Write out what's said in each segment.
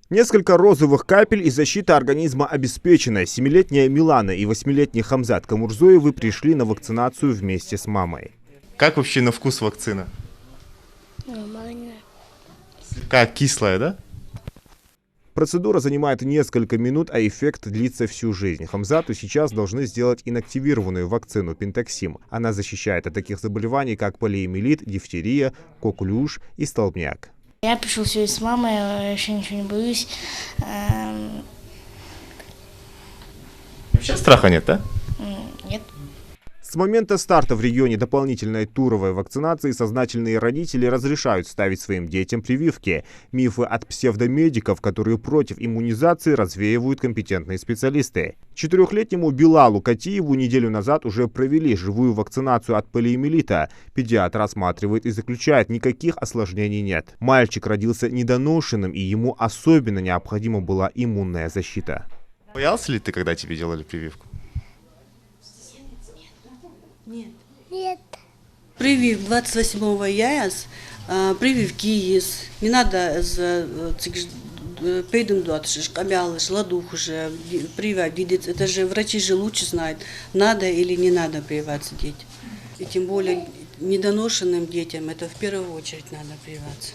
Несколько розовых капель и защита организма обеспечена. 7-летняя Милана и 8-летний Хамзат Камурзоевы пришли на вакцинацию вместе с мамой. Как вообще на вкус вакцина? Нормально. Как кислая, да? Процедура занимает несколько минут, а эффект длится всю жизнь. Хамзату сейчас должны сделать инактивированную вакцину Пентаксим. Она защищает от таких заболеваний, как полиомиелит, дифтерия, коклюш и столбняк. Я пришел сегодня с мамой, вообще ничего не боюсь. Вообще страха нет, да? Нет. С момента старта в регионе дополнительной туровой вакцинации сознательные родители разрешают ставить своим детям прививки. Мифы от псевдомедиков, которые против иммунизации, развеивают компетентные специалисты. 4-летнему Билалу Катиеву неделю назад уже провели живую вакцинацию от полиомиелита. Педиатр рассматривает и заключает, никаких осложнений нет. Мальчик родился недоношенным, и ему особенно необходима была иммунная защита. Боялся ли ты, когда тебе делали прививку? Нет. Привив 28-го яяс, прививки есть. Не надо пейдем дуатшиш, камялыш, ладух уже, прививать. Это же врачи же лучше знают, надо или не надо прививаться детям. И тем более недоношенным детям, это в первую очередь надо прививаться.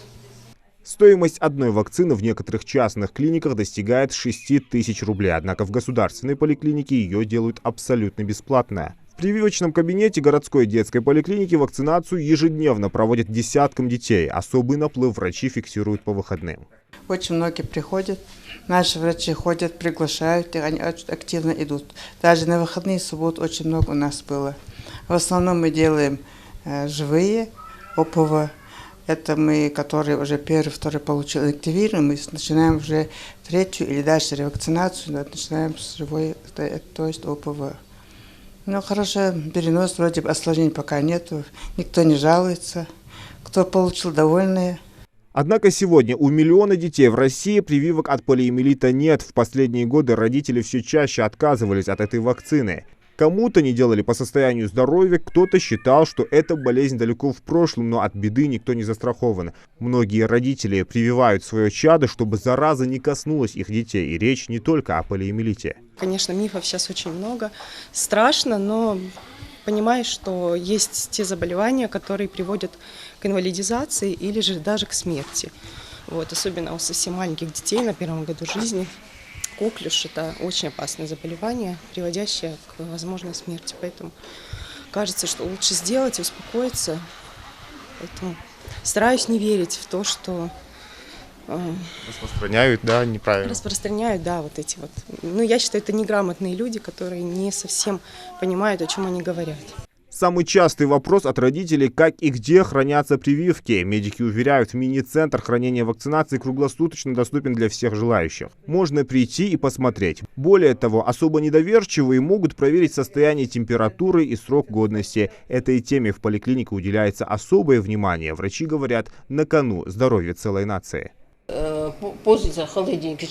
Стоимость одной вакцины в некоторых частных клиниках достигает 6000 рублей, однако в государственной поликлинике ее делают абсолютно бесплатно. В прививочном кабинете городской детской поликлиники вакцинацию ежедневно проводят десяткам детей. Особый наплыв врачи фиксируют по выходным. Очень многие приходят, наши врачи ходят, приглашают, и они очень активно идут. Даже на выходные суббот очень много у нас было. В основном мы делаем живые ОПВ. Это мы, которые уже первый, второй получили, активируем, мы начинаем уже третью или дальше ревакцинацию, начинаем с живой, то есть ОПВ. Ну, хорошо, перенос, вроде бы осложнений пока нету, никто не жалуется, кто получил, довольные. Однако сегодня у миллиона детей в России прививок от полиомиелита нет. В последние годы родители все чаще отказывались от этой вакцины. Кому-то не делали по состоянию здоровья, кто-то считал, что эта болезнь далеко в прошлом, но от беды никто не застрахован. Многие родители прививают свое чадо, чтобы зараза не коснулась их детей, и речь не только о полиомиелите. Конечно, мифов сейчас очень много. Страшно, но понимаешь, что есть те заболевания, которые приводят к инвалидизации или же даже к смерти. Вот, особенно у совсем маленьких детей на первом году жизни. Коклюш – это очень опасное заболевание, приводящее к возможной смерти. Поэтому кажется, что лучше сделать и успокоиться. Поэтому стараюсь не верить в то, что Распространяют, да, неправильно. распространяют, да, вот эти вот. Ну, я считаю, это неграмотные люди, которые не совсем понимают, о чем они говорят. Самый частый вопрос от родителей, как и где хранятся прививки. Медики уверяют, мини-центр хранения вакцинации круглосуточно доступен для всех желающих. Можно прийти и посмотреть. Более того, особо недоверчивые могут проверить состояние температуры и срок годности. Этой теме в поликлинике уделяется особое внимание. Врачи говорят, на кону здоровье целой нации. Пользуется холодильник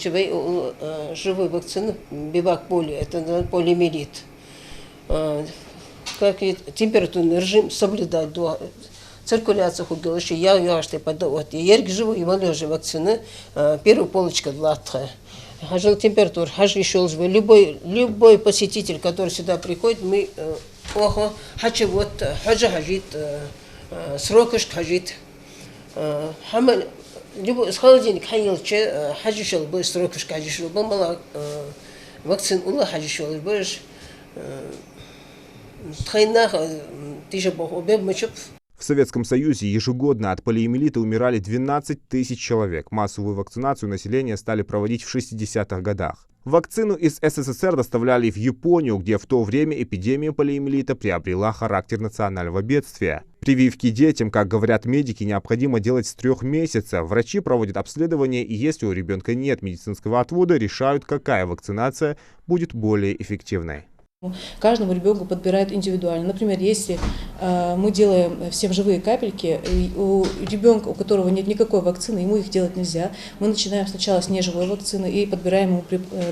живой вакцины Бивак-Поли, это полиомиелит. Как и температурный режим соблюдать до циркуляции хугелыши, я что подавать. Ерги живу и малежи вакцины, первая полочка длатха. Хажил температур, хажи еще любой посетитель, который сюда приходит, мы охо, хачи вот, хажи хажит, срокыш хажит. Любой с холодильник хаилче, хажи шел бы срокыш хажи шел бы мало вакцин ула хажи шел бы. В Советском Союзе ежегодно от полиомиелита умирали 12 тысяч человек. Массовую вакцинацию населения стали проводить в 60-х годах. Вакцину из СССР доставляли в Японию, где в то время эпидемия полиомиелита приобрела характер национального бедствия. Прививки детям, как говорят медики, необходимо делать с 3 месяцев. Врачи проводят обследование, и если у ребенка нет медицинского отвода, решают, какая вакцинация будет более эффективной. Каждому ребенку подбирают индивидуально. Например, если мы делаем всем живые капельки, у ребенка, у которого нет никакой вакцины, ему их делать нельзя. Мы начинаем сначала с неживой вакцины и подбираем ему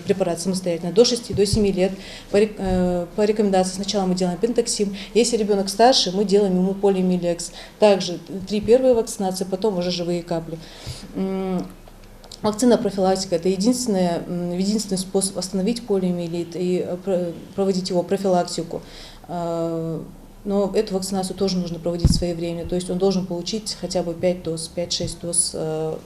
препарат самостоятельно. До 6, до 7 лет по рекомендации сначала мы делаем пентоксим. Если ребенок старше, мы делаем ему полиомиелекс. Также 3 первые вакцинации, потом уже живые капли. Вакцина профилактика – это единственный способ остановить полиомиелит и проводить его профилактику. Но эту вакцинацию тоже нужно проводить своевременно, то есть он должен получить хотя бы 5-6 доз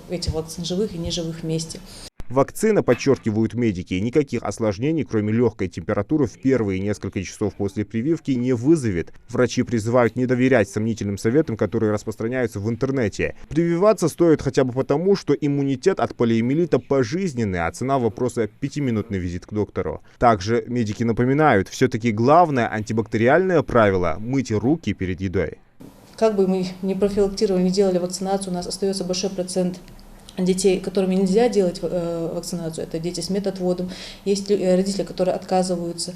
этих вакцин, живых и неживых вместе. Вакцина, подчеркивают медики, никаких осложнений, кроме легкой температуры, в первые несколько часов после прививки не вызовет. Врачи призывают не доверять сомнительным советам, которые распространяются в интернете. Прививаться стоит хотя бы потому, что иммунитет от полиомиелита пожизненный, а цена вопроса – 5-минутный визит к доктору. Также медики напоминают, все-таки главное антибактериальное правило – мыть руки перед едой. Как бы мы ни профилактировали, не делали вакцинацию, у нас остается большой процент детей, которыми нельзя делать вакцинацию, это дети с медотводом. Есть родители, которые отказываются.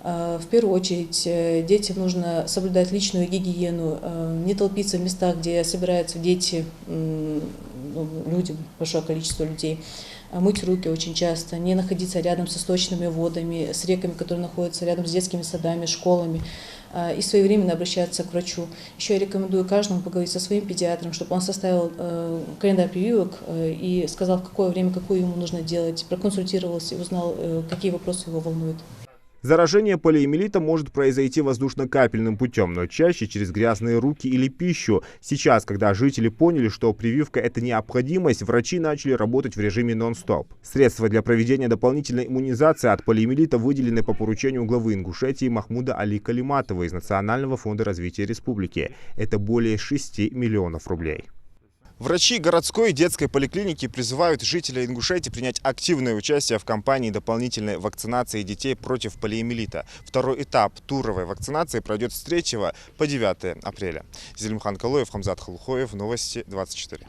В первую очередь детям нужно соблюдать личную гигиену, не толпиться в местах, где собираются дети, люди, большое количество людей. Мыть руки очень часто, не находиться рядом со сточными водами, с реками, которые находятся рядом с детскими садами, школами. И своевременно обращаться к врачу. Еще я рекомендую каждому поговорить со своим педиатром, чтобы он составил календарь прививок и сказал, в какое время, какую ему нужно делать, проконсультировался и узнал, какие вопросы его волнуют. Заражение полиомиелитом может произойти воздушно-капельным путем, но чаще через грязные руки или пищу. Сейчас, когда жители поняли, что прививка – это необходимость, врачи начали работать в режиме нон-стоп. Средства для проведения дополнительной иммунизации от полиомиелита выделены по поручению главы Ингушетии Махмуда Али Калиматова из Национального фонда развития республики. Это более 6 миллионов рублей. Врачи городской и детской поликлиники призывают жителей Ингушетии принять активное участие в кампании дополнительной вакцинации детей против полиомиелита. Второй этап туровой вакцинации пройдет с 3 по 9 апреля. Зелимхан Калоев, Хамзат Халухоев, Новости 24.